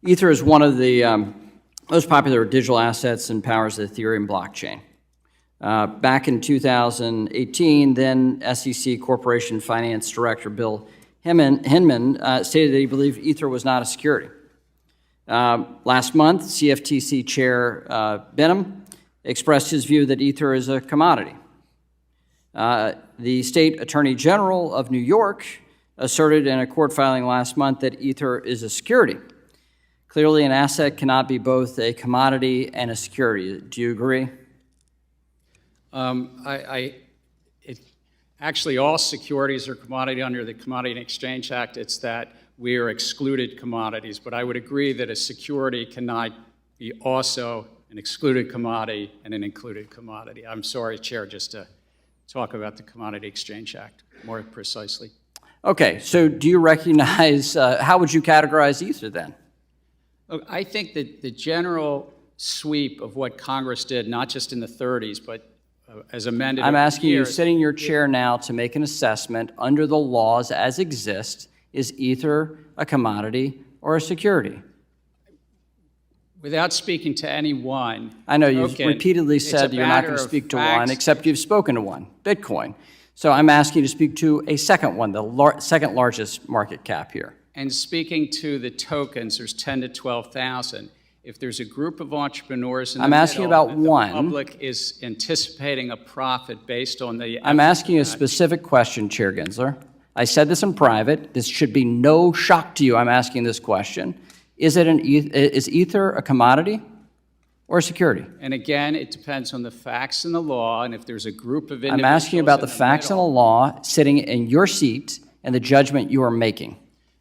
Ether is one of the most popular digital assets and powers the Ethereum blockchain. Back in 2018, then SEC Corporation Finance Director Bill Hinman stated that he believed Ether was not a security. Last month, CFTC Chair Benham expressed his view that Ether is a commodity. The State Attorney General of New York asserted in a court filing last month that Ether is a security. Clearly, an asset cannot be both a commodity and a security. Do you agree? Actually, all securities are commodity under the Commodity and Exchange Act. It's that we are excluded commodities. But I would agree that a security cannot be also an excluded commodity and an included commodity. I'm sorry, Chair, just to talk about the Commodity Exchange Act more precisely. Okay, so do you recognize, how would you categorize Ether then? Look, I think that the general sweep of what Congress did, not just in the 30s, but as amended. I'm asking you, sitting in your chair now, to make an assessment under the laws as exist. Is Ether a commodity or a security? Without speaking to any one. I know you've repeatedly said you're not going to speak to one, except you've spoken to one, Bitcoin. So I'm asking you to speak to a second one, the second largest market cap here. And speaking to the tokens, there's 10 to 12,000. If there's a group of entrepreneurs in the asking middle about one. The public is anticipating a profit based on the... I'm asking you a specific question, Chair Gensler. I said this in private. This should be no shock to you. I'm asking this question. Is Ether a commodity or a security? And again, it depends on the facts and the law, and if there's a group of individuals... I'm asking you about the facts and the law sitting in your seat and the judgment you are making.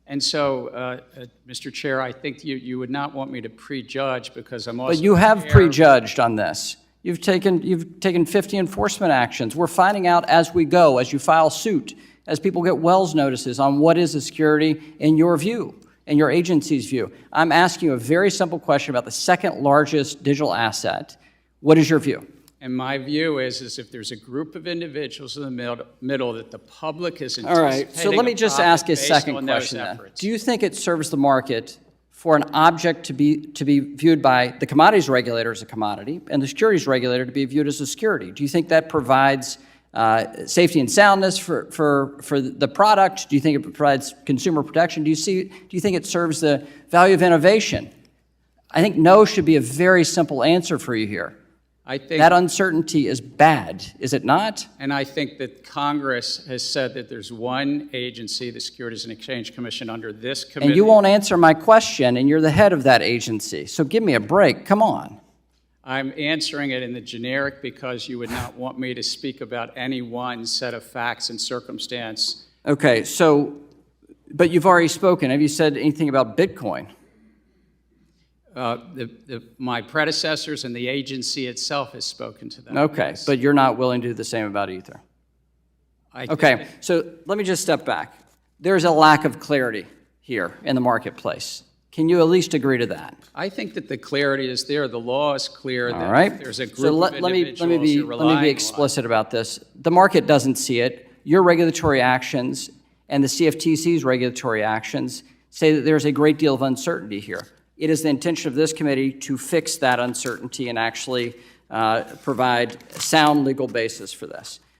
And so, Mr. Chair, I think you would not want me to prejudge because I'm also... But you have prejudged on this. You've taken 50 enforcement actions. We're finding out as we go, as you file suit, as people get Wells notices on what is a security in your view, in your agency's view. I'm asking you a very simple question about the second largest digital asset. What is your view? And my view is if there's a group of individuals in the middle that the public is anticipating... All right, so let me just ask a second question then. Do you think it serves the market for an object to be viewed by the commodities regulator as a commodity and the securities regulator to be viewed as a security? Do you think that provides safety and soundness for the product? Do you think it provides consumer protection? Do you think it serves the value of innovation? I think no should be a very simple answer for you here. I think that uncertainty is bad, is it not? And I think that Congress has said that there's one agency, the Securities and Exchange Commission, under this committee. And you won't answer my question, and you're the head of that agency. So give me a break. Come on. I'm answering it in the generic because you would not want me to speak about any one set of facts and circumstance. Okay, so, but you've already spoken. Have you said anything about Bitcoin? My predecessors and the agency itself has spoken to them. Okay, but you're not willing to do the same about Ether. Okay, so let me just step back. There's a lack of clarity here in the marketplace. Can you at least agree to that? I think that the clarity is there. The law is clear that right. There's a group of individuals let me be explicit about this. The market doesn't see it. Your regulatory actions and the CFTC's regulatory actions say that there's a great deal of uncertainty here. It is the intention of this committee to fix that uncertainty and actually provide a sound legal basis for this.